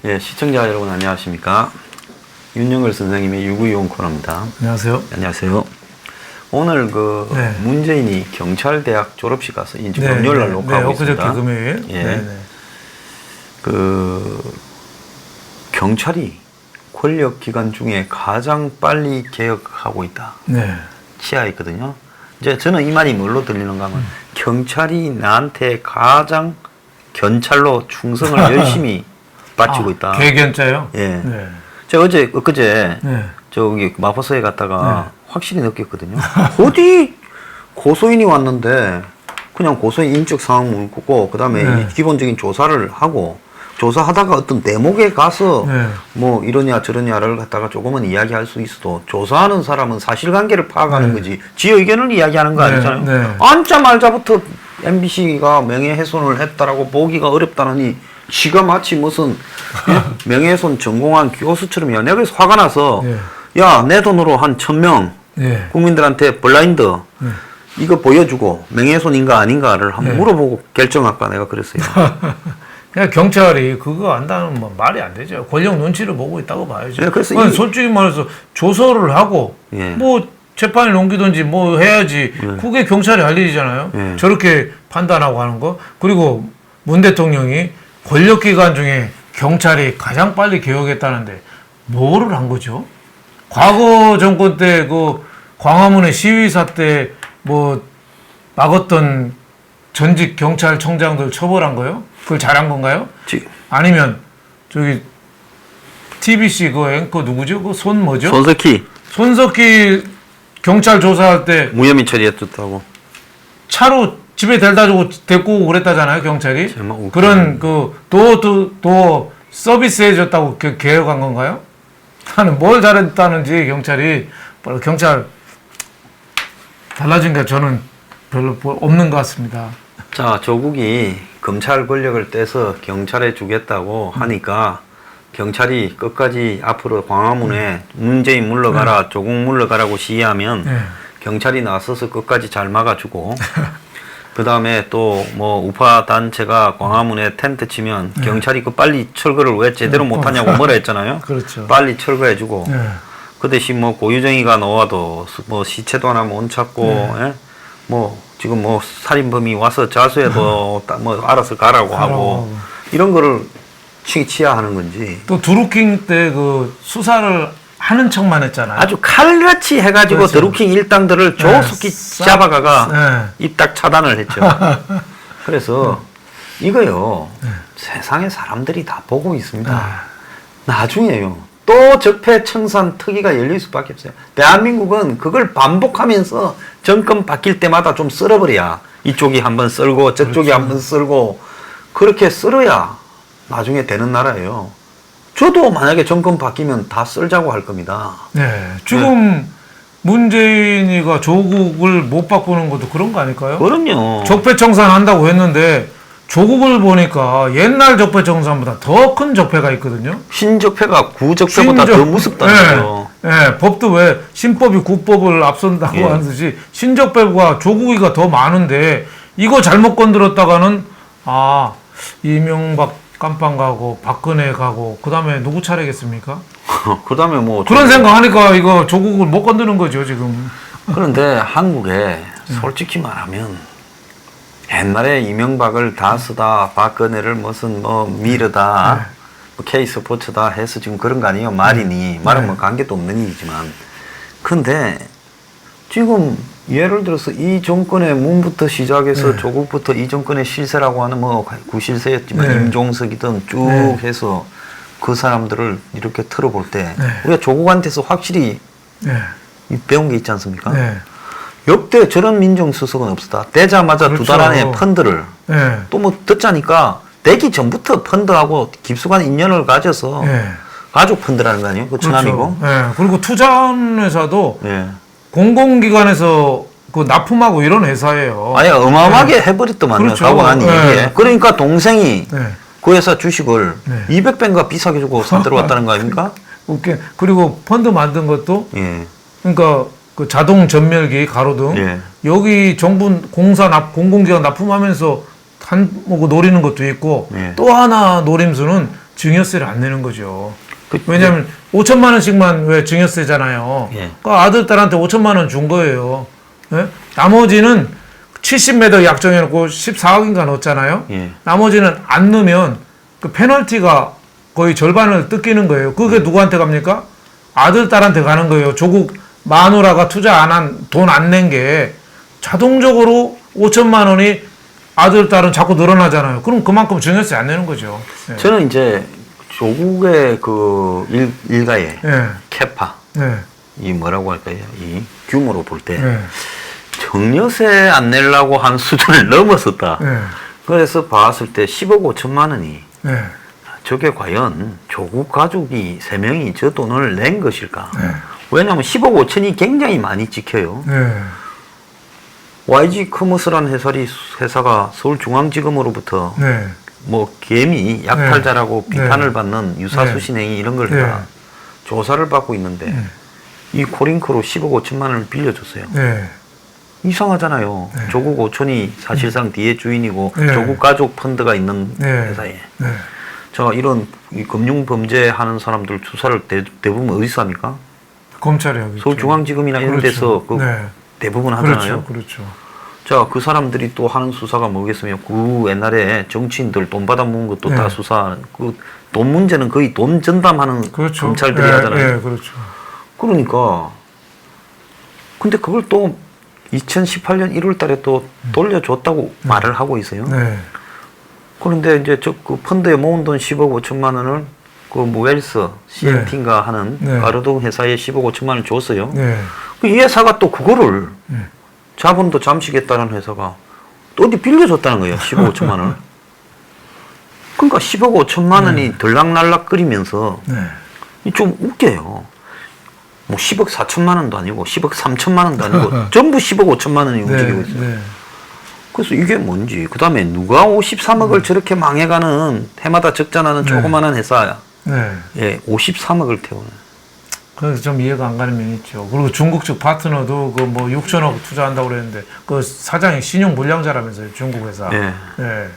예, 시청자 여러분 안녕하십니까. 윤영걸 선생님의 유구이용 코너입니다. 안녕하세요. 안녕하세요. 오늘 문재인이 경찰대학 졸업식 가서 이제 금요일 날 녹화하고 있습니다. 엊그저께 금요일. 예. 경찰이 권력기관 중에 가장 빨리 개혁하고 있다. 네. 치하에 있거든요. 이제 저는 이 말이 뭘로 들리는가 하면 경찰이 나한테 가장 견찰로 충성을 열심히 바치고 있다. 개견자요? 예. 네. 제가 엊그제 네. 저기 마포서에 갔다가 확실히 느꼈거든요. 어디 고소인이 왔는데 그냥 고소인 인적 사항 묻고 그다음에 기본적인 조사를 하고 조사하다가 어떤 대목에 가서 뭐 이러냐 저러냐를 갖다가 조금은 이야기할 수 있어도 조사하는 사람은 사실관계를 파악하는 거지 지 의견을 이야기하는 거 아니잖아요. 앉자마자부터 MBC가 명예훼손을 했다라고 보기가 어렵다느니 지가 마치 무슨 명예훼손 전공한 교수처럼요. 내가 그래서 화가 나서 야, 내 돈으로 한 1000명 국민들한테 블라인드 이거 보여주고 명예훼손인가 아닌가를 한번 물어보고 결정할까 내가 그랬어요. 그냥 경찰이 그거 안다는 뭐 말이 안 되죠. 권력 눈치를 보고 있다고 봐야죠. 네, 그래서 솔직히 말해서 조서를 하고 뭐 재판에 넘기든지 뭐 해야지 그게 경찰이 할 일이잖아요. 저렇게 판단하고 하는 거. 그리고 문 대통령이 권력기관 중에 경찰이 가장 빨리 개혁했다는데 뭐를 한 거죠? 과거 정권 때 그 광화문의 시위사 때 뭐 막았던 전직 경찰청장들 처벌한 거요? 그걸 잘한 건가요? 아니면 저기 TBC 그 앵커 누구죠? 그 손 뭐죠? 손석희 경찰 조사할 때 무혐의 처리했다고 차로 집에 데려다 주고 데리고 오고 그랬다잖아요, 경찰이. 그런 도 서비스 해줬다고 개혁한 건가요? 나는 뭘 잘했다는지 경찰이 경찰 달라진 게 저는 별로 없는 것 같습니다. 자, 조국이 검찰 권력을 떼서 경찰에 주겠다고 하니까 경찰이 끝까지 앞으로 광화문에 문재인 물러가라, 조국 물러가라고 시위하면 경찰이 나서서 끝까지 잘 막아주고 그 다음에 또 뭐 우파 단체가 광화문에 텐트 치면 경찰이 그 빨리 철거를 왜 제대로 못하냐고 뭐라 했잖아요. 그렇죠. 빨리 철거해주고 그 대신 뭐 고유정의가 나와도 뭐 시체도 하나 못 찾고 뭐 지금 뭐 살인범이 와서 자수해도 뭐 알아서 가라고 하고 이런 거를 치하하는 건지. 또 드루킹 때 그 수사를 하는 척만 했잖아요. 아주 칼같이 해가지고 드루킹 일당들을 조속히 잡아가가 입 딱 차단을 했죠. 그래서 이거요 세상에 사람들이 다 보고 있습니다. 나중에요 또 적폐청산 특위가 열릴 수밖에 없어요. 대한민국은 그걸 반복하면서 정권 바뀔 때마다 좀 썰어버려야 이쪽이 한번 썰고 저쪽이 한번 썰고 그렇게 썰어야 나중에 되는 나라예요. 저도 만약에 정권 바뀌면 다 썰자고 할 겁니다. 네, 지금 문재인이가 조국을 못 바꾸는 것도 그런 거 아닐까요? 그럼요. 적폐청산 한다고 했는데 조국을 보니까 옛날 적폐청산보다 더 큰 적폐가 있거든요. 신적폐가 구적폐보다 더 무섭다고요. 법도 왜 신법이 국법을 앞선다고 하듯이 신적폐가 조국이가 더 많은데 이거 잘못 건드렸다가는 이명박 깜빵 가고 박근혜 가고 그 다음에 누구 차례겠습니까? 그 다음에 뭐 그런 생각하니까 이거 조국을 못 건드는 거죠 지금. 그런데 한국에 솔직히 말하면 옛날에 이명박을 다 쓰다 박근혜를 무슨 뭐 미르다 뭐 K스포츠다 해서 지금 그런 거 아니에요. 말이니 말은 뭐 관계도 없는 일이지만 근데 지금 예를 들어서 이 정권의 문부터 시작해서 조국부터 이 정권의 실세라고 하는 뭐 구실세였지만 임종석이든 쭉 해서 그 사람들을 이렇게 틀어볼 때 우리가 조국한테서 확실히 배운 게 있지 않습니까? 역대 저런 민정수석은 없었다. 되자마자 두 달 안에 펀드를 또 뭐 듣자니까 되기 전부터 펀드하고 깊숙한 인연을 가져서 가족 펀드라는 거 아니에요? 그 처남이고. 그리고 투자회사도 공공기관에서 그 납품하고 이런 회사예요. 아니 어마어마하게 해버렸더만요. 가고 난 이후에. 그러니까 동생이 그 회사 주식을 200배인가 비싸게 주고 사들어 왔다는 거 아닙니까? 그리고 펀드 만든 것도 그러니까 그 자동 전멸기 가로등 여기 정부 공공기관 납품하면서 뭐 노리는 것도 있고 또 하나 노림수는 증여세를 안 내는 거죠. 왜냐하면 5천만 원씩만 왜 증여세잖아요. 예. 그 아들 딸한테 5천만 원 준 거예요. 예? 나머지는 70m 약정해놓고 14억인가 넣었잖아요. 예. 나머지는 안 넣으면 그 페널티가 거의 절반을 뜯기는 거예요. 그게 누구한테 갑니까? 아들 딸한테 가는 거예요. 조국 마누라가 투자 안 한 돈 안 낸 게 자동적으로 5천만 원이 아들 딸은 자꾸 늘어나잖아요. 그럼 그만큼 증여세 안 내는 거죠. 예. 저는 이제 조국의 그 일가의 예. 캐파, 예. 이 뭐라고 할까요? 이 규모로 볼 때 예. 증여세 안 내려고 한 수준을 넘었었다. 예. 그래서 봤을 때 10억 5천만 원이 예. 저게 과연 조국 가족이 3명이 저 돈을 낸 것일까? 예. 왜냐하면 10억 5천이 굉장히 많이 찍혀요. 예. YG 커머스라는 회사가 서울중앙지검으로부터 네. 뭐 개미 약탈자라고 네. 비판을 받는 유사수신 행위 이런 걸 다 조사를 받고 있는데 이 코링크로 10억 5천만 원을 빌려줬어요. 네. 이상하잖아요. 네. 조국 5천이 사실상 뒤에 주인이고 네. 조국 가족 펀드가 있는 네. 회사에 네. 자 이런 이 금융 범죄 하는 사람들 수사를 대부분 어디서 합니까? 검찰이 하겠죠. 서울중앙지검이나 이런 그렇죠. 데서 그 네. 대부분 하잖아요. 그렇죠. 그렇죠. 자, 그 사람들이 또 하는 수사가 뭐겠으면 그 옛날에 정치인들 돈 받아 먹은 것도 네. 다 수사. 그 돈 문제는 거의 돈 전담하는 그렇죠. 검찰들이 예, 하잖아요. 예, 그렇죠. 그러니까 근데 그걸 또 2018년 1월 달에 또 돌려줬다고 말을 하고 있어요. 네. 그런데 이제 저 그 펀드에 모은 돈 10억 5천만 원을 그 무웰스 CNT인가 하는 네. 가르동 회사에 10억 5천만 원을 줬어요. 네. 이 회사가 또 그거를 자본도 잠시겠다는 회사가 또 어디 빌려줬다는 거예요. 10억 5천만 원. 그러니까 10억 5천만 원이 들락날락거리면서 네. 좀 웃겨요. 뭐 10억 4천만 원도 아니고 10억 3천만 원도 아니고 전부 10억 5천만 원이 움직이고 있어요. 네. 그래서 이게 뭔지 그 다음에 누가 53억을 저렇게 망해가는 해마다 적자나는 조그마한 회사에 네. 53억을 태우는. 그래서 좀 이해가 안 가는 면이 있죠. 그리고 중국 측 파트너도 그 뭐 6천억 투자한다고 그랬는데 그 사장이 신용 불량자라면서요. 중국 회사. 예. 예.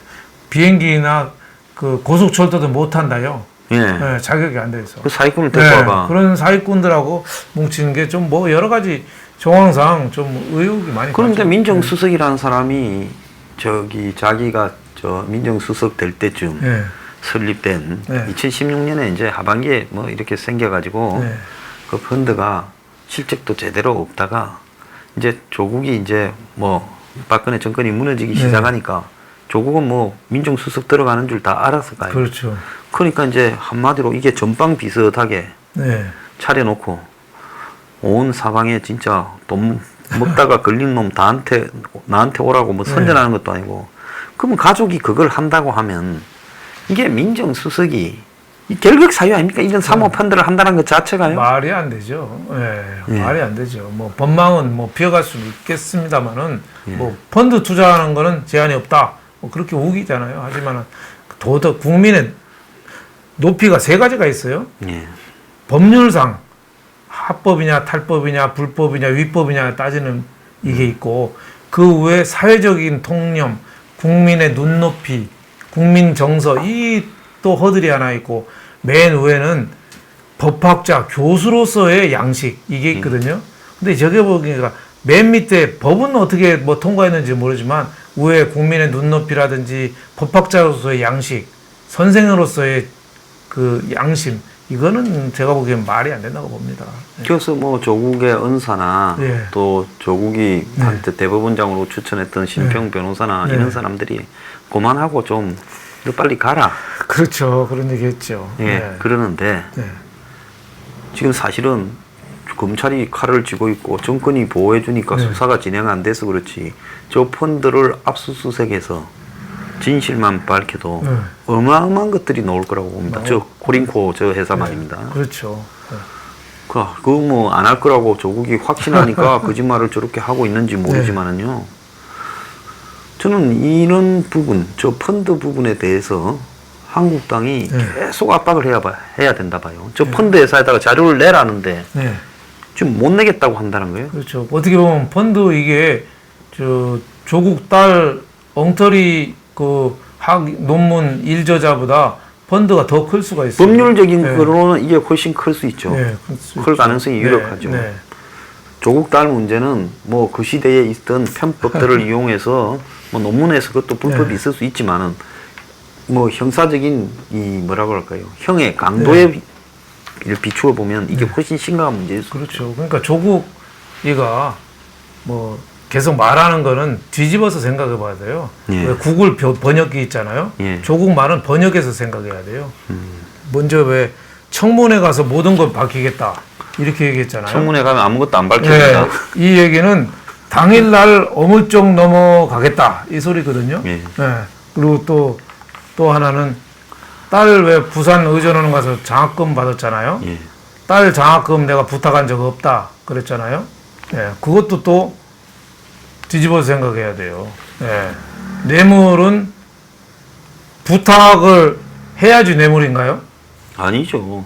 비행기나 그 고속철도도 못 탄다요. 예. 예, 자격이 안 돼 있어. 그 사기꾼을 데리고 와가. 그런 사기꾼들하고 뭉치는 게 좀 뭐 여러 가지 정황상 좀 의혹이 많이. 그런데 가죠. 민정수석이라는 사람이 저기 자기가 저 민정수석 될 때쯤 예. 설립된 네. 2016년에 이제 하반기에 뭐 이렇게 생겨가지고 네. 그 펀드가 실적도 제대로 없다가 이제 조국이 이제 뭐 박근혜 정권이 무너지기 네. 시작하니까 조국은 뭐 민정수석 들어가는 줄 다 알아서 가요. 그렇죠. 그러니까 이제 한마디로 이게 전방 비슷하게 네. 차려놓고 온 사방에 진짜 돈 먹다가 걸린 놈 나한테 오라고 뭐 선전하는 것도 아니고 그러면 가족이 그걸 한다고 하면 이게 민정수석이 이 결격 사유 아닙니까? 이런 사모펀드를 한다는 것 자체가요. 말이 안 되죠. 예. 예. 말이 안 되죠. 뭐 법망은 뭐 비어갈 수는 있겠습니다만은 예. 뭐 펀드 투자하는 거는 제한이 없다. 뭐 그렇게 우기잖아요. 하지만 도덕 국민의 높이가 세 가지가 있어요. 예. 법률상 합법이냐 탈법이냐 불법이냐 위법이냐 따지는 이게 있고 그 외에 사회적인 통념, 국민의 눈높이, 국민 정서 이 또 허들이 하나 있고 맨 위에는 법학자, 교수로서의 양식 이게 있거든요. 근데 저게 보니까 맨 밑에 법은 어떻게 뭐 통과했는지 모르지만 위에 국민의 눈높이라든지 법학자로서의 양식, 선생으로서의 그 양심 이거는 제가 보기엔 말이 안 된다고 봅니다. 그래서 뭐 조국의 은사나 예. 또 조국이 한때 대법원장으로 추천했던 심평 변호사나 네. 이런 사람들이 그만하고 좀 너 빨리 가라. 그렇죠. 그런 얘기 했죠. 예, 네. 그러는데 네. 지금 사실은 검찰이 칼을 쥐고 있고 정권이 보호해 주니까 네. 수사가 진행 안 돼서 그렇지 저 펀드를 압수수색해서 진실만 밝혀도 네. 어마어마한 것들이 나올 거라고 봅니다. 저 코링코 저 회사 말입니다. 그렇죠. 네. 그거 뭐 안 할 거라고 조국이 확신하니까 거짓말을 저렇게 하고 있는지 모르지만은요. 저는 이런 부분, 저 펀드 부분에 대해서 한국당이 계속 압박을 해야 된다 봐요. 저 펀드 회사에다가 자료를 내라는데 네. 지금 못 내겠다고 한다는 거예요. 그렇죠. 어떻게 보면 펀드 이게 저 조국 딸 엉터리 그 학 논문 일저자보다 펀드가 더 클 수가 있어요. 법률적인 네. 거로는 이게 훨씬 클 수 있죠. 네, 클 수 클 있죠. 가능성이 네, 유력하죠. 네. 조국 딸 문제는 뭐 그 시대에 있던 편법들을 이용해서 뭐 논문에서 그것도 불법이 네. 있을 수 있지만은 뭐 형사적인 이 뭐라고 할까요? 형의 강도에 비추어 보면 이게 훨씬 심각한 문제일 수 그렇죠. 그러니까 조국 이가 뭐 계속 말하는 거는 뒤집어서 생각해 봐야 돼요. 예. 왜 구글 번역기 있잖아요. 예. 조국 말은 번역해서 생각해야 돼요. 먼저 왜 청문회 가서 모든 걸 밝히겠다 이렇게 얘기했잖아요. 청문회 가면 아무것도 안 밝혀진다. 네, 이 얘기는 당일날 어물쩍 넘어가겠다 이 소리거든요. 예. 네. 그리고 또 하나는 딸 왜 부산 의전원 가서 장학금 받았잖아요. 예. 딸 장학금 내가 부탁한 적 없다 그랬잖아요. 예, 그것도 또 뒤집어서 생각해야 돼요. 예, 뇌물은 부탁을 해야지 뇌물인가요? 아니죠.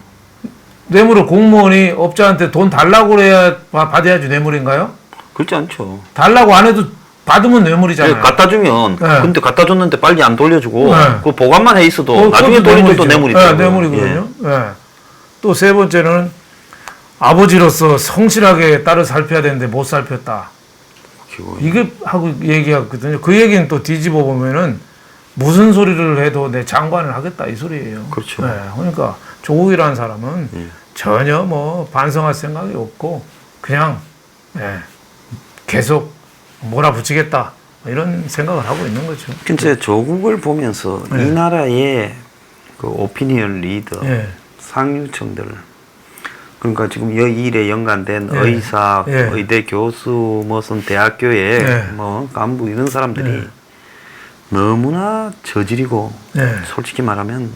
뇌물을 공무원이 업자한테 돈 달라고 해야 받아야지 뇌물인가요? 그렇지 않죠. 달라고 안 해도 받으면 예, 뇌물이잖아요. 갖다 주면 네. 근데 갖다 줬는데 빨리 안 돌려주고 네. 그 보관만 해 있어도 나중에 그것도 돌려줘도 뇌물이죠. 네, 뇌물이거든요. 예. 또 세 번째는 아버지로서 성실하게 딸을 살펴야 되는데 못 살폈다. 이게 하고 얘기하거든요. 그 얘기는 또 뒤집어 보면은 무슨 소리를 해도 내 장관을 하겠다 이 소리예요. 그렇죠. 네, 그러니까 조국이라는 사람은 예. 전혀 뭐 반성할 생각이 없고 그냥 계속 몰아붙이겠다 이런 생각을 하고 있는 거죠. 근데 조국을 보면서 네. 이 나라의 그 오피니언 리더, 예. 상류층들, 그러니까 지금 이 일에 연관된 예. 의사, 예. 의대 교수, 무슨 대학교의 예. 뭐 간부 이런 사람들이 예. 너무나 저질이고 예. 솔직히 말하면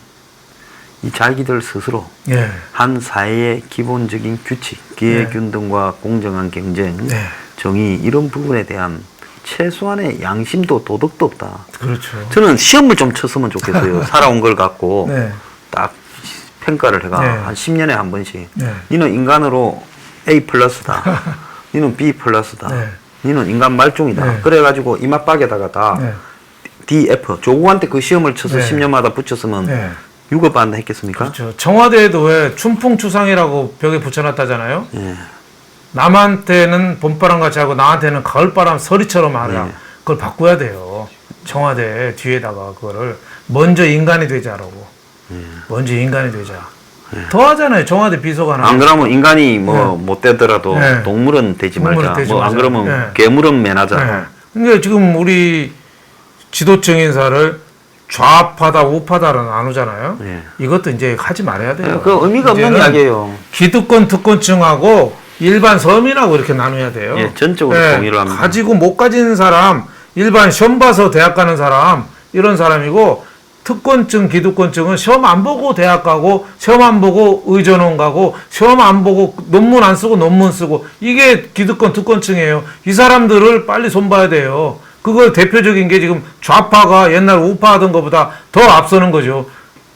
이 자기들 스스로 예. 한 사회의 기본적인 규칙, 기회균등과 공정한 경쟁, 네. 정의 이런 부분에 대한 최소한의 양심도 도덕도 없다. 그렇죠. 저는 시험을 좀 쳤으면 좋겠어요. 살아온 걸 갖고 네. 딱 평가를 해가 네. 한 10년에 한 번씩. 네. 니는 인간으로 A 플러스다. 니는 B 플러스다. 네. 니는 인간 말종이다. 네. 그래가지고 이맛박에다가 다 네. D, F. 조국한테 그 시험을 쳐서 네. 10년마다 붙였으면 네. 6업 안 했겠습니까? 그렇죠. 청와대에도 왜 춘풍추상이라고 벽에 붙여놨다잖아요. 예. 남한테는 봄바람 같이 하고 나한테는 가을바람 서리처럼 하라. 네. 그걸 바꿔야 돼요. 청와대 뒤에다가 그거를 먼저 인간이 되자라고. 먼저 인간이 되자. 더 하잖아요. 청와대 비서관은. 안 그러면 인간이 뭐 못 되더라도 네. 동물은 되지 동물은 말자. 되지 뭐 안 말자. 그러면 네. 괴물은 매나자. 네. 그러니까 지금 우리 지도층 인사를 좌파다 우파다를 나누잖아요. 예. 이것도 이제 하지 말아야 돼요. 그 의미가 없는 이제는 이야기예요. 기득권 특권층하고 일반 서민하고 이렇게 나눠야 돼요. 예, 전적으로 동의를 합니다. 가지고 못 가진 사람, 일반 시험 봐서 대학 가는 사람 이런 사람이고 특권층, 기득권층은 시험 안 보고 대학 가고 시험 안 보고 의전원 가고 시험 안 보고 논문 안 쓰고 논문 쓰고 이게 기득권 특권층이에요. 이 사람들을 빨리 손봐야 돼요. 그걸 대표적인 게 지금 좌파가 옛날 우파 하던 것보다 더 앞서는 거죠.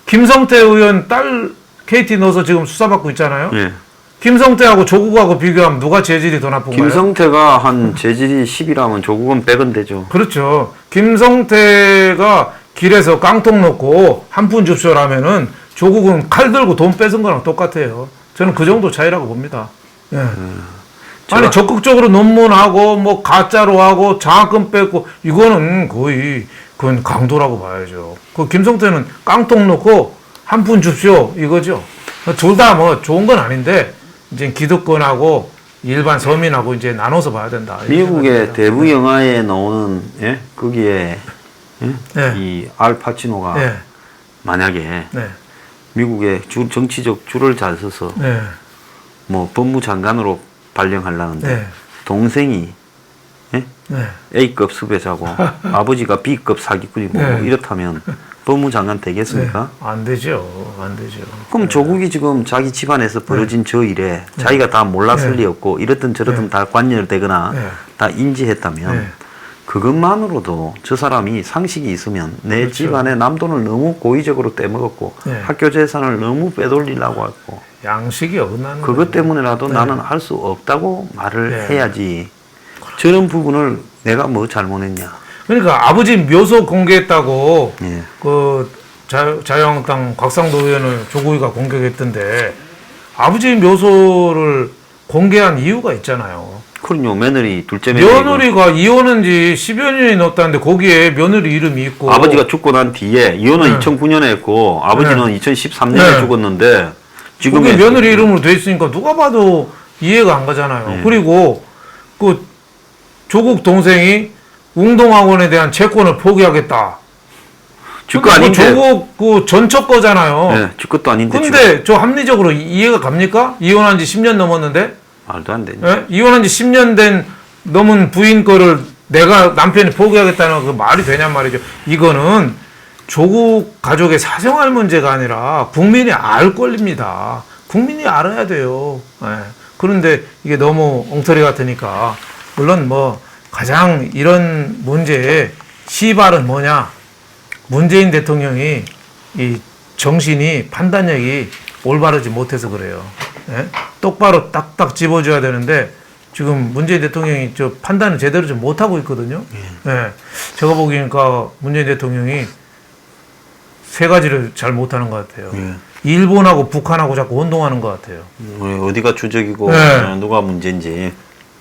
김성태 의원 딸 KT 넣어서 지금 수사받고 있잖아요. 예. 김성태하고 조국하고 비교하면 누가 재질이 더 나쁜가요? 김성태가 한 재질이 10이라면 조국은 100은 되죠. 그렇죠. 김성태가 길에서 깡통 놓고 한 푼 줍쇼라면은 조국은 칼 들고 돈 뺏은 거랑 똑같아요. 저는 그 정도 차이라고 봅니다. 예. 아니 적극적으로 논문하고 뭐 가짜로 하고 장학금 뺏고 이거는 거의 그건 강도라고 봐야죠. 그 김성태는 깡통 놓고 한 푼 줍쇼 이거죠. 둘 다 뭐 좋은 건 아닌데 이제 기득권하고 일반 서민하고 이제 나눠서 봐야 된다. 미국의 대부 영화에 나오는 거기에 네. 이 알파치노가 네. 만약에 네. 미국의 정치적 줄을 잘 서서 네. 뭐 법무장관으로 발령하려는데 네. 동생이 네. A급 수배자고 아버지가 B급 사기꾼이고 네. 뭐 이렇다면 법무장관 되겠습니까? 네. 안 되죠. 안 되죠. 그럼 조국이 지금 자기 집안에서 벌어진 저 일에 자기가 다 몰랐을 리 없고 이렇든 저렇든 다 관여되거나 다 인지했다면 그것만으로도 저 사람이 상식이 있으면 내 그렇죠. 집안에 남돈을 너무 고의적으로 떼먹었고 학교 재산을 너무 빼돌리려고 했고 양식이 어긋나는 그것 때문에라도 나는 할 수 없다고 말을 해야지. 저런 부분을 내가 뭐 잘못했냐. 그러니까 아버지 묘소 공개했다고 예. 그 자유한국당 곽상도 의원을 조국이가 공격했던데 아버지 묘소를 공개한 이유가 있잖아요. 그럼요. 며느리 둘째 며느리. 며느리가 이혼한 지 10여 년이 넘었다는데 거기에 며느리 이름이 있고 아버지가 죽고 난 뒤에 이혼은 2009년에 했고 아버지는 2013년에 죽었는데 지금 거기 며느리 이름으로 돼 있으니까 누가 봐도 이해가 안 가잖아요. 그리고 그 조국 동생이 웅동학원에 대한 채권을 포기하겠다. 쥐거 아닌데. 조국 그 전처 거잖아요. 네, 쥐 것도 아닌데. 근데 저 합리적으로 이해가 갑니까? 이혼한 지 10년 넘었는데? 말도 안 되네. 예? 이혼한 지 10년 된 넘은 부인 거를 내가 남편이 포기하겠다는 그 말이 되냔 말이죠. 이거는 조국 가족의 사생활 문제가 아니라 국민이 알 권리입니다. 국민이 알아야 돼요. 예. 그런데 이게 너무 엉터리 같으니까 물론 뭐 가장 이런 문제의 시발은 뭐냐? 문재인 대통령이 이 정신이 판단력이 올바르지 못해서 그래요. 예? 똑바로 딱딱 집어줘야 되는데 지금 문재인 대통령이 저 판단을 제대로 좀 못하고 있거든요. 예. 제가 보기니까 문재인 대통령이 세 가지를 잘 못하는 것 같아요. 일본하고 북한하고 자꾸 혼동하는 것 같아요. 어디가 주적이고 누가 문제인지.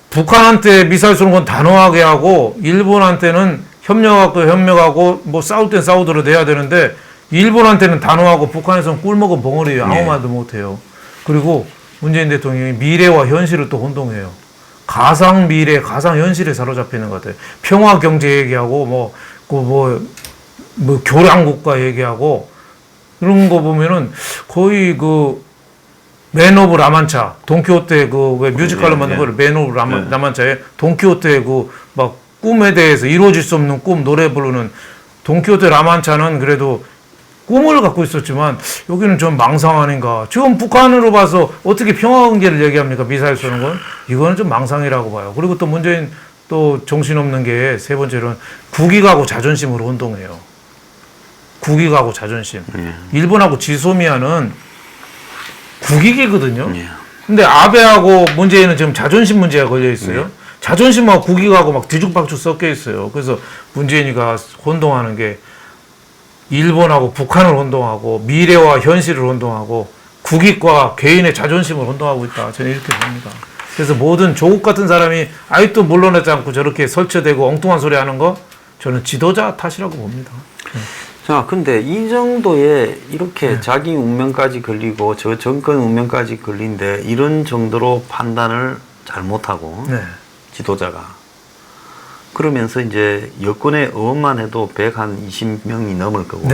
북한한테 미사일 쏘는 건 단호하게 하고 일본한테는 협력하고 뭐 싸울 땐 싸우도록 돼야 되는데 일본한테는 단호하고 북한에서는 꿀먹은 벙어리예요. 아무 말도 못해요. 그리고 문재인 대통령이 미래와 현실을 또 혼동해요. 가상 미래, 가상 현실에 사로잡히는 것 같아요. 평화 경제 얘기하고 뭐 교량 국가 얘기하고 이런 거 보면은 거의 그 맨 오브 라만차, 돈키호테 그 왜 뮤지컬로 만든 거를 맨 오브 라만차에 돈키호테 그 막 꿈에 대해서 이루어질 수 없는 꿈 노래 부르는 돈키호테 라만차는 그래도 꿈을 갖고 있었지만 여기는 좀 망상 아닌가. 지금 북한으로 봐서 어떻게 평화 관계를 얘기합니까? 미사일 쏘는 건 이거는 좀 망상이라고 봐요. 그리고 또 문재인 또 정신없는 게 세 번째로는 국익하고 자존심으로 혼동해요. 국익하고 자존심. 일본하고 지소미아는 국익이거든요. 근데 아베하고 문재인은 지금 자존심 문제가 걸려 있어요. 자존심하고 국익하고 막 뒤죽박죽 섞여 있어요. 그래서 문재인이가 혼동하는 게 일본하고 북한을 혼동하고 미래와 현실을 혼동하고 국익과 개인의 자존심을 혼동하고 있다. 저는 이렇게 봅니다. 그래서 모든 조국 같은 사람이 아직도 물러나지 않고 저렇게 설치되고 엉뚱한 소리 하는 거 저는 지도자 탓이라고 봅니다. 자, 근데 이 정도에 이렇게 자기 운명까지 걸리고 저 정권 운명까지 걸린데 이런 정도로 판단을 잘못하고 지도자가 그러면서 이제 여권의 의원만 해도 120명이 넘을 거고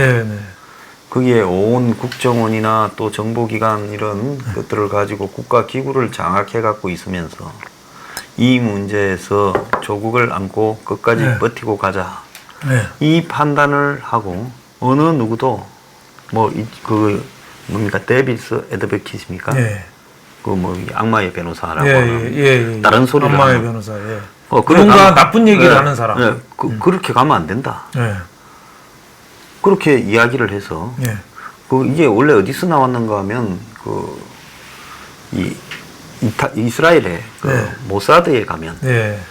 거기에 온 국정원이나 또 정보기관 이런 것들을 가지고 국가기구를 장악해 갖고 있으면서 이 문제에서 조국을 안고 끝까지 버티고 가자. 이 판단을 하고 어느 누구도 뭡니까 데빌스 애드버킷입니까? 그 악마의 변호사라고 하는 다른 소리를 악마의 하는 변호사. 그런가 나쁜 얘기를 하는 사람. 그렇게 가면 안 된다. 그렇게 이야기를 해서 이게 원래 어디서 나왔는가 하면 이스라엘에 모사드에 가면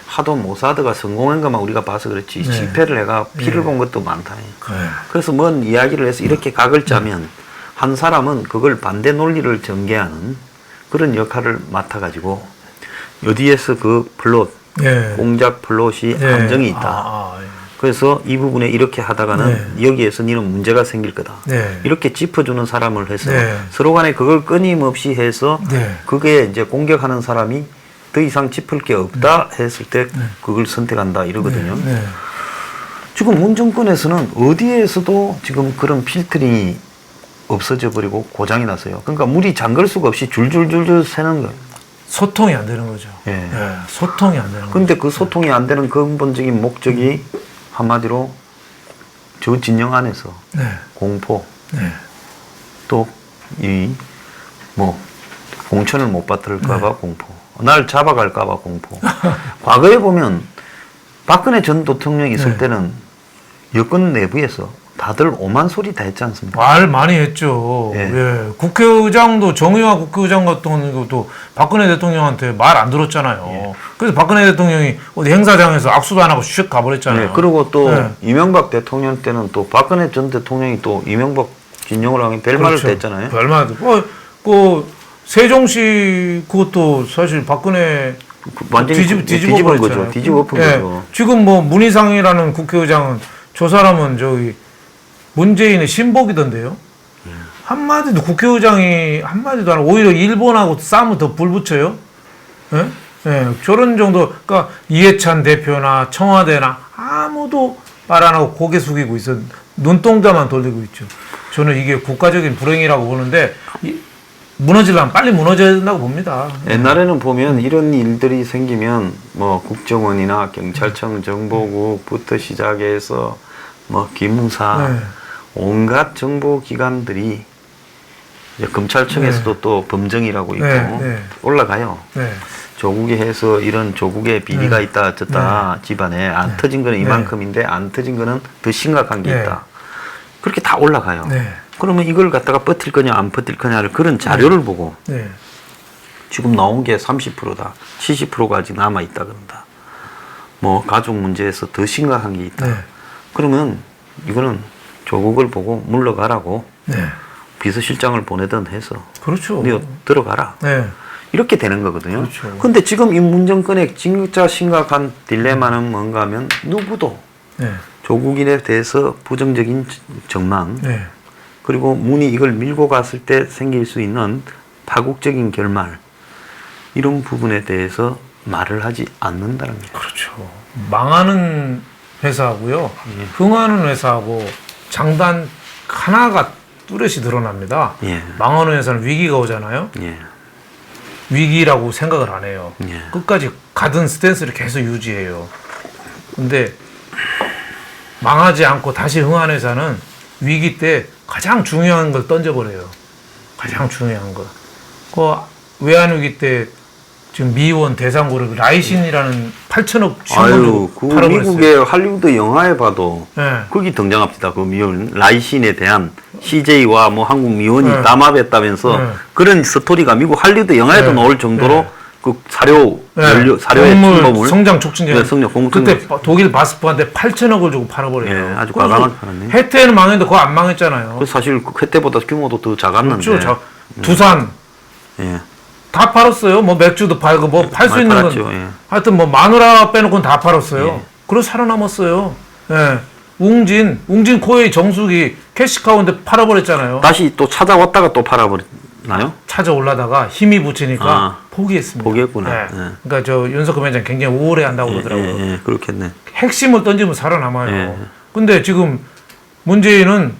하도 모사드가 성공한 것만 우리가 봐서 그렇지 실패를 해가 피를 본 것도 많다. 그래서 뭔 이야기를 해서 이렇게 각을 짜면 한 사람은 그걸 반대 논리를 전개하는 그런 역할을 맡아가지고 어디에서 그 플롯 공작 플롯이 함정이 있다. 그래서 이 부분에 이렇게 하다가는 여기에서 니는 문제가 생길 거다. 이렇게 짚어주는 사람을 해서 서로 간에 그걸 끊임없이 해서 그게 이제 공격하는 사람이 더 이상 짚을 게 없다 했을 때 그걸 선택한다 이러거든요. 지금 문정권에서는 어디에서도 지금 그런 필터링이 없어져 버리고 고장이 났어요. 그러니까 물이 잠글 수가 없이 줄줄줄줄 새는 거예요. 소통이 안 되는 거죠. 소통이 안 되는 거죠. 근데 그 소통이 안 되는 근본적인 목적이 한마디로 저 진영 안에서 공포 또 공천을 못 받을까봐 공포 날 잡아갈까봐 공포 과거에 보면 박근혜 전 대통령이 있을 때는 여권 내부에서 다들 오만 소리 다 했지 않습니까? 말 많이 했죠. 국회의장도 정의화 국회의장 같은 것도 박근혜 대통령한테 말 안 들었잖아요. 그래서 박근혜 대통령이 어디 행사장에서 악수도 안 하고 슉 가버렸잖아요. 그리고 또 이명박 대통령 때는 또 박근혜 전 대통령이 또 이명박 진영을 하긴 별말을 그렇죠. 했잖아요. 별말도. 그 세종시 그것도 사실 박근혜 완전히 뒤집어 거죠. 버렸잖아요. 뒤집어 엎은 예. 거죠. 지금 뭐 문희상이라는 국회의장은 저 사람은 저기 문재인의 신복이던데요. 한마디도 국회의장이 한마디도 안 하고 오히려 일본하고 싸우면 더 불붙여요. 예? 예, 저런 정도, 그러니까 이해찬 대표나 청와대나 아무도 말 안 하고 고개 숙이고 있어. 눈동자만 돌리고 있죠. 저는 이게 국가적인 불행이라고 보는데 무너지려면 빨리 무너져야 된다고 봅니다. 옛날에는 보면 이런 일들이 생기면 뭐 국정원이나 경찰청, 정보국부터 시작해서 뭐 기무사 네. 온갖 정보기관들이 이제 검찰청에서도 또 범정이라고 있고 올라가요. 네. 조국에 해서 이런 조국에 비리가 있다 어쩌다 집안에 안 터진 거는 이만큼인데 안 터진 거는 더 심각한 게 있다. 그렇게 다 올라가요. 네. 그러면 이걸 갖다가 버틸 거냐 안 버틸 거냐를 그런 자료를 보고 지금 나온 게 30%다. 70%가 아직 남아 있다 그런다. 뭐 가족 문제에서 더 심각한 게 있다. 그러면 이거는 조국을 보고 물러가라고 비서실장을 보내든 해서 그렇죠. 네 들어가라. 이렇게 되는 거거든요. 그렇죠. 근데 지금 이 문정권의 진짜 심각한 딜레마는 뭔가 하면 누구도 조국인에 대해서 부정적인 전망 그리고 문이 이걸 밀고 갔을 때 생길 수 있는 파국적인 결말 이런 부분에 대해서 말을 하지 않는다는 거죠. 그렇죠. 망하는 회사하고요. 흥하는 회사하고 장단 하나가 뚜렷이 드러납니다. 망하는 회사는 위기가 오잖아요. 위기라고 생각을 안 해요. 끝까지 가든 스탠스를 계속 유지해요. 근데 망하지 않고 다시 흥하는 회사는 위기 때 가장 중요한 걸 던져버려요. 가장 중요한 거. 그 외환위기 때 지금 미원 대상고를 라이신이라는 8천억 아유, 주고 그 팔아버렸어요. 미국의 할리우드 영화에 봐도 거기 등장합니다. 그 미원 라이신에 대한 CJ와 뭐 한국 미원이 담합했다면서 그런 스토리가 미국 할리우드 영화에도 나올 정도로 그 사료 사료의 침범을 성장 촉진제 그때 공통 독일 바스프한테 8천억을 주고 팔아버려요. 아주 과감하게 팔았네. 해태는 망했는데 그거 안 망했잖아요. 그 사실 그 그때보다 규모도 더 작았는데. 그렇죠. 두산 다 팔았어요. 뭐 맥주도 팔고 뭐 팔 수 있는 팔았죠. 건 하여튼 뭐 마누라 빼놓고는 다 팔았어요. 그래서 살아남았어요. 웅진 코웨이 정수기 캐시카우인데 팔아버렸잖아요. 다시 또 찾아왔다가 또 팔아버렸나요? 찾아올라다가 힘이 붙이니까 포기했습니다. 포기했구나. 그러니까 저 윤석열 위원장 굉장히 우울해한다고 그러더라고요. 그렇겠네. 핵심을 던지면 살아남아요. 근데 지금 문재인은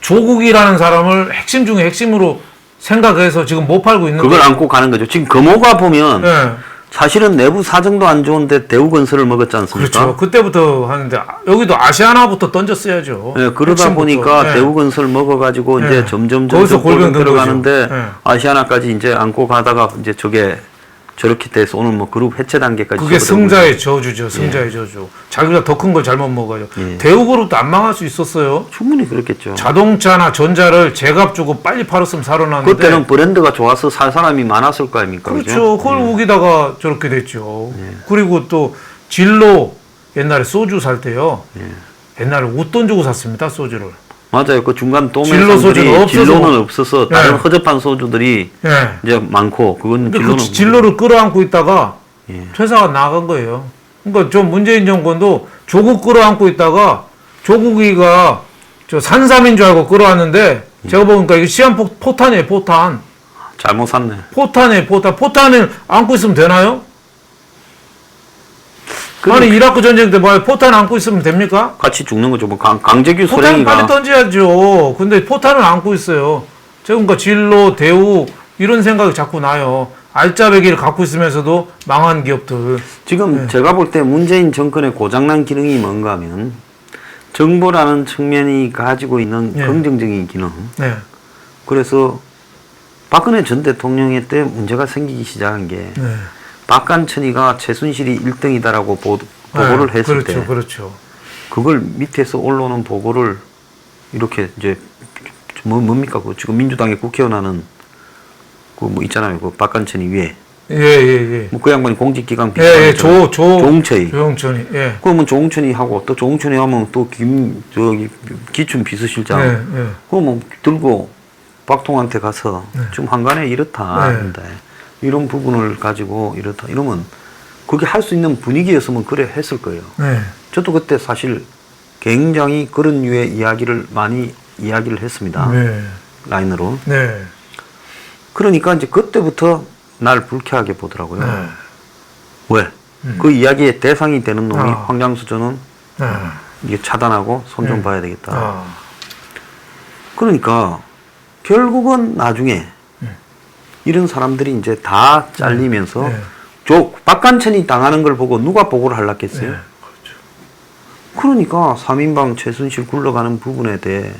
조국이라는 사람을 핵심 중에 핵심으로 생각해서 지금 못 팔고 있는 그걸 안고 가는 거죠. 지금 금호가 보면 사실은 내부 사정도 안 좋은데 대우건설을 먹었지 않습니까? 그렇죠. 그때부터 하는데 여기도 아시아나부터 던졌어야죠. 그러다 보니까 대우건설 먹어가지고 이제 점점 골병 들어가는데 아시아나까지 이제 안고 가다가 이제 저게 저렇게 돼서 오늘 뭐 그룹 해체 단계까지. 그게 승자의 저주죠. 승자의 저주. 자기가 더 큰 걸 잘못 먹어요. 대우그룹도 안 망할 수 있었어요. 충분히 그렇겠죠. 자동차나 전자를 제값 주고 빨리 팔았으면 살아났는데. 그때는 브랜드가 좋아서 살 사람이 많았을 거 아닙니까? 그렇죠. 그걸 우기다가 저렇게 됐죠. 그리고 또 진로 옛날에 소주 살 때요. 옛날에 웃돈 주고 샀습니다. 소주를. 맞아요. 그 중간 진로 소주는 진로는 없어서 다른 허접한 소주들이 이제 많고 그건 진로는 진로를 끌어안고 있다가 퇴사가 나간 거예요. 그러니까 저 문재인 정권도 조국 끌어안고 있다가 조국이가 저 산삼인 줄 알고 끌어왔는데 제가 보니까 이게 시한포탄이에요. 포탄. 잘못 샀네. 포탄이에요. 포탄을 안고 있으면 되나요? 아니 이라크 전쟁 때 뭐 포탄 안고 있으면 됩니까? 같이 죽는 거죠. 뭐 강재규 포탄 소령이가 빨리 던져야죠. 근데 포탄을 안고 있어요. 제가 그러니까 진로, 대우 이런 생각이 자꾸 나요. 알짜배기를 갖고 있으면서도 망한 기업들. 지금 제가 볼 때 문재인 정권의 고장난 기능이 뭔가 하면 정보라는 측면이 가지고 있는 긍정적인 기능. 그래서 박근혜 전 대통령의 때 문제가 생기기 시작한 게 박간천이가 최순실이 1등이다라고 보고를 했을 때 그렇죠. 그걸 밑에서 올라오는 보고를 이렇게 이제 뭡니까 그 지금 민주당의 국회의원 하는 그 뭐 있잖아요. 그 박간천이 위에 예. 뭐 그 양반이 공직기강 예, 비서관. 조홍철이. 조홍천이. 예. 그러면 조홍천이 하고 또 조홍천이 하면 또 기춘 비서실장. 그러면 들고 박통한테 가서 좀 한간에 이렇다. 근데 이런 부분을 가지고 이렇다. 이러면 그게 할 수 있는 분위기였으면 그래 했을 거예요. 저도 그때 사실 굉장히 그런 류의 이야기를 많이 이야기를 했습니다. 라인으로. 그러니까 이제 그때부터 날 불쾌하게 보더라고요. 왜? 그 이야기의 대상이 되는 놈이 황장수 저는 이게 차단하고 손 좀 봐야 되겠다. 그러니까 결국은 나중에 이런 사람들이 이제 다 잘리면서 박관천이 당하는 걸 보고 누가 보고를 하려겠어요? 그러니까 3인방 최순실 굴러가는 부분에 대해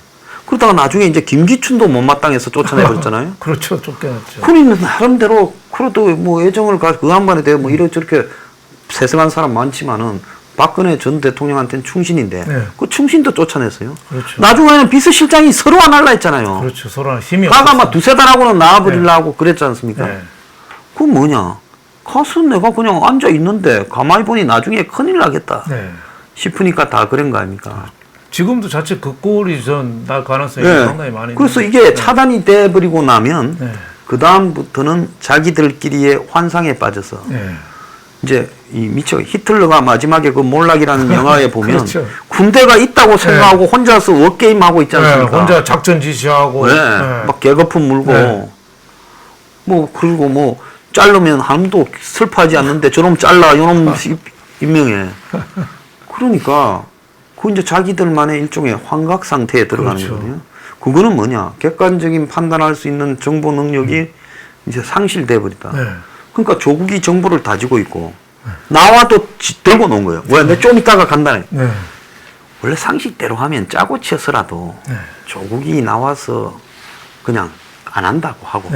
그러다가 나중에 이제 김기춘도 못마땅해서 쫓아내버렸잖아요. 그렇죠. 쫓겨났죠. 그러면 나름대로 그래도 뭐 애정을 가지고 그 양반에 대해 뭐 이렇게 세상한 사람 많지만은 박근혜 전 대통령한테는 충신인데 그 충신도 쫓아냈어요. 그렇죠. 나중에는 비서실장이 서로 안 할라 했잖아요. 그렇죠. 서로 힘이 가가 막 두세 달하고는 나와버리려고 그랬지 않습니까? 네. 그건 뭐냐? 가서 내가 그냥 앉아 있는데 가만히 보니 나중에 큰일 나겠다 싶으니까 다 그런 거 아닙니까? 지금도 자칫 그 꼴이 날 가능성이 상당히 많이 그래서 있는데. 이게 차단이 돼버리고 나면 그 다음부터는 자기들끼리의 환상에 빠져서 이제 이 미쳐 히틀러가 마지막에 그 몰락이라는 영화에 보면 그렇죠. 군대가 있다고 생각하고 혼자서 워게임 하고 있지 않습니까? 혼자 작전 지시하고 막 개거품 물고 뭐 그리고 뭐 자르면 아무도 슬퍼하지 않는데 저놈 잘라 요놈 임명해. 그러니까 그 이제 자기들만의 일종의 환각 상태에 들어가는 거거든요. 그거는 뭐냐? 객관적인 판단할 수 있는 정보 능력이 이제 상실돼 버리다. 그러니까 조국이 정보를 다지고 있고 나와도 들고 놓은 거예요. 왜? 내 좀 있다가 간다네. 원래 상식대로 하면 짜고 치어서라도 조국이 나와서 그냥 안 한다고 하고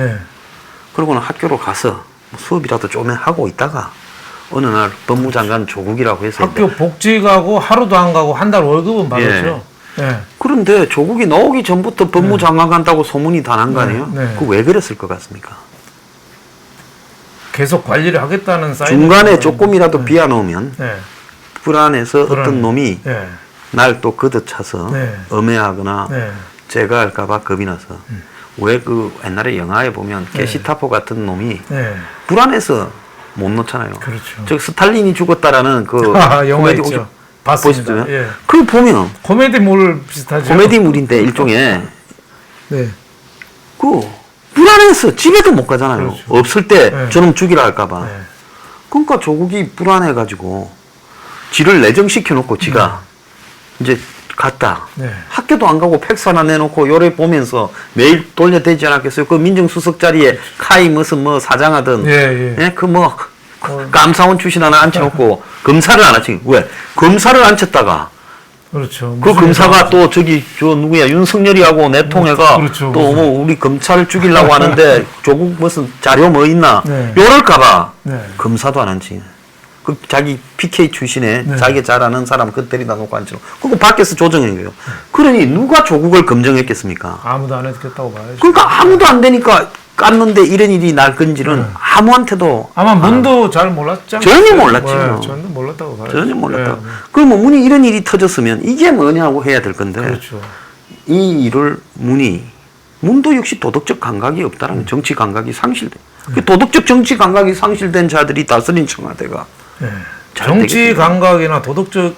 그러고는 학교로 가서 수업이라도 좀 하고 있다가 어느 날 법무장관 조국이라고 해서 학교 복지 가고 하루도 안 가고 한 달 월급은 받았죠. 그런데 조국이 나오기 전부터 법무장관 간다고 소문이 다 난 거 아니에요? 그 왜 그랬을 것 같습니까? 계속 관리를 하겠다는 사인 중간에 조금이라도 비워놓으면 불안해서 어떤 놈이 날 또 걷어차서 엄해하거나 제가 할까봐 겁이 나서 왜 그 옛날에 영화에 보면 게시타포 같은 놈이 불안해서 못 놓잖아요. 그렇죠. 저 스탈린이 죽었다라는 그 영화 있죠. 봤습니다. 그걸 보면 코미디물 비슷하죠. 코미디물인데 일종의 그 불안해서 집에도 못 가잖아요. 그렇죠. 없을 때 저놈 죽이라 할까봐. 그러니까 조국이 불안해가지고 지를 내정시켜놓고 지가 이제 갔다. 학교도 안 가고 팩스 하나 내놓고 요래 보면서 매일 돌려대지 않았겠어요. 그 민정수석 자리에 카이 무슨 뭐 사장하든 그 뭐 감사원 출신 하나 앉혀놓고 검사를 안 앉힌 왜? 검사를 앉혔다가 그렇죠. 그 검사가 또 저기 저 누구야 윤석열이하고 내통해가 그렇죠. 또 뭐 우리 검찰을 죽이려고 하는데 조국 무슨 자료 뭐 있나 요럴까봐 검사도 안 앉히. 그 자기 PK 출신에 자기 잘 아는 사람 그 데리다 놓고 앉히고 그거 밖에서 조정한 거예요. 그러니 누가 조국을 검증했겠습니까? 아무도 안 했겠다고 봐야죠. 그러니까 아무도 안 되니까 깠는데 이런 일이 날 건지는 아무한테도 아마 문도 잘 몰랐지 않겠어요? 전혀 몰랐죠. 전혀 몰랐다고 봐야죠. 전혀 몰랐다고. 그러면 문이 이런 일이 터졌으면 이게 뭐냐고 해야 될 건데 그렇죠. 이 일을 문도 역시 도덕적 감각이 없다라는 정치 감각이 상실돼. 그 도덕적 정치 감각이 상실된 자들이 다스린 청와대가 정치 감각이나 도덕적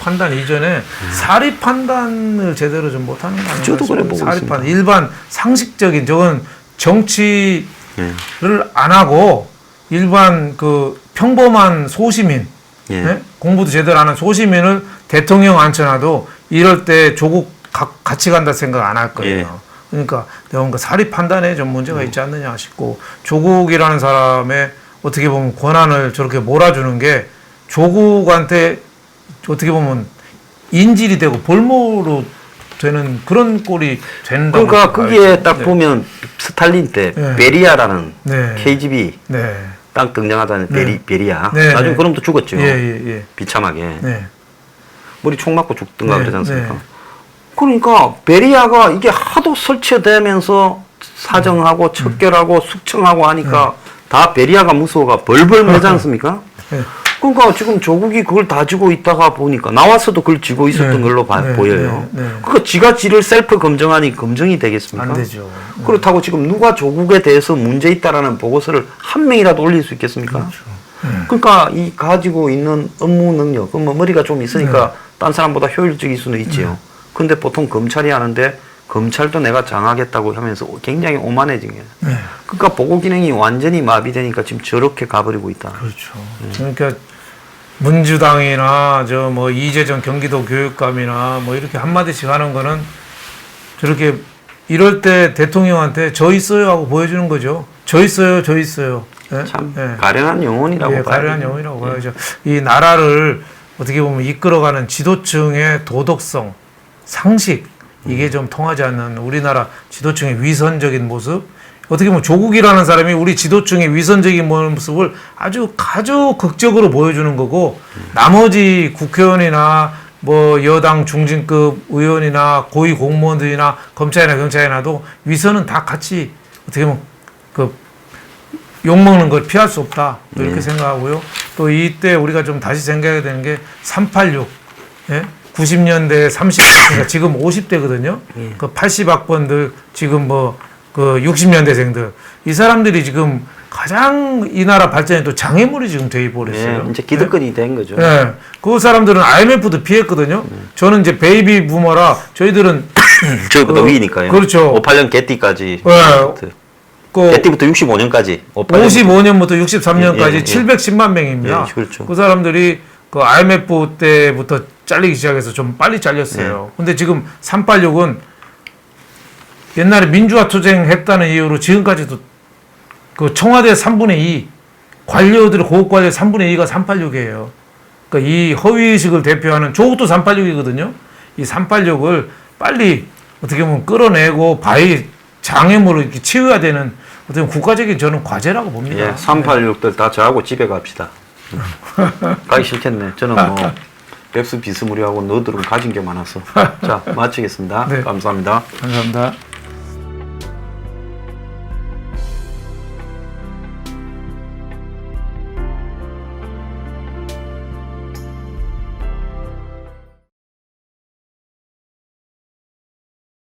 판단 이전에 사리 판단을 제대로 좀 못하는 거 아닌가? 저도 그래 보고 있습니다. 일반 상식적인 저건 정치를 안 하고 일반 그 평범한 소시민 공부도 제대로 안 하는 소시민을 대통령 앉혀놔도 이럴 때 조국 같이 간다 생각 안 할 거예요. 그러니까 내가 뭔가 사리 판단에 좀 문제가 있지 않느냐 싶고 조국이라는 사람의 어떻게 보면 권한을 저렇게 몰아주는 게 조국한테 어떻게 보면 인질이 되고 볼모로 되는 그런 꼴이 된다고. 그러니까 거기에 딱 보면 스탈린 때 베리아라는 KGB 딱 등장하다는 베리아 나중에 그놈도 죽었죠. 비참하게 머리 총 맞고 죽든가 그러지 않습니까? 그러니까 베리아가 이게 하도 설치되면서 사정하고 척결하고 숙청하고 하니까 다 베리아가 무서워가 벌벌 매지 않습니까? 네. 그러니까 지금 조국이 그걸 다 쥐고 있다가 보니까 나와서도 그걸 쥐고 있었던 네. 걸로 네. 보여요. 네. 네. 그러니까 지가 지를 셀프 검증하니 검증이 되겠습니까? 안 되죠. 그렇다고 지금 누가 조국에 대해서 문제 있다라는 보고서를 한 명이라도 올릴 수 있겠습니까? 그렇죠. 그러니까 이 가지고 있는 업무 능력, 뭐 머리가 좀 있으니까 딴 사람보다 효율적일 수는 있지요. 근데 보통 검찰이 하는데 검찰도 내가 장하겠다고 하면서 굉장히 오만해진 거예요. 네. 그러니까 보고 기능이 완전히 마비되니까 지금 저렇게 가버리고 있다. 그렇죠. 그러니까 민주당이나 저 뭐 이재정 경기도 교육감이나 뭐 이렇게 한마디씩 하는 거는 저렇게 이럴 때 대통령한테 저 있어요 하고 보여주는 거죠. 저 있어요, 저 있어요. 네? 참 네. 가련한 영혼이라고 예, 봐야 가련한 돼요. 영혼이라고 봐야죠. 이 나라를 어떻게 보면 이끌어가는 지도층의 도덕성, 상식 이게 좀 통하지 않는 우리나라 지도층의 위선적인 모습. 어떻게 보면 조국이라는 사람이 우리 지도층의 위선적인 모습을 아주 극적으로 보여주는 거고 나머지 국회의원이나 뭐 여당 중진급 의원이나 고위 공무원들이나 검찰이나 경찰이나도 위선은 다 같이 어떻게 보면 그 욕먹는 걸 피할 수 없다 이렇게 생각하고요. 또 이때 우리가 좀 다시 생각해야 되는 게 386 예? 90년대 30, 그러니까 지금 50대거든요. 그 80학번들 지금 뭐 그 60년대생들 이 사람들이 지금 가장 이 나라 발전에 또 장애물이 지금 돼 버렸어요. 이제 기득권이 된 거죠. 네. 그 사람들은 IMF도 피했거든요. 저는 이제 베이비 부머라 저희들은 저보다 위니까요. 그렇죠. 58년 개띠까지. 네. 그 개띠부터 65년까지. 55년부터 63년까지 예, 예. 710만 명입니다. 예, 그렇죠. 그 사람들이 그 IMF 때부터 잘리기 시작해서 좀 빨리 잘렸어요. 근데 지금 386은 옛날에 민주화 투쟁했다는 이유로 지금까지도 그 청와대 3분의 2 관료들 고급 관료 3분의 2가 386이에요. 그러니까 이 허위의식을 대표하는 조국도 386이거든요. 이 386을 빨리 어떻게 보면 끌어내고 바위 장애물을 이렇게 치워야 되는 어떤 국가적인 저는 과제라고 봅니다. 예, 386들 다 저하고 집에 갑시다. 가기 싫겠네. 저는 뭐 랩스 비스무리하고 너들은 가진 게 많아서. 자, 마치겠습니다. 네. 감사합니다. 감사합니다.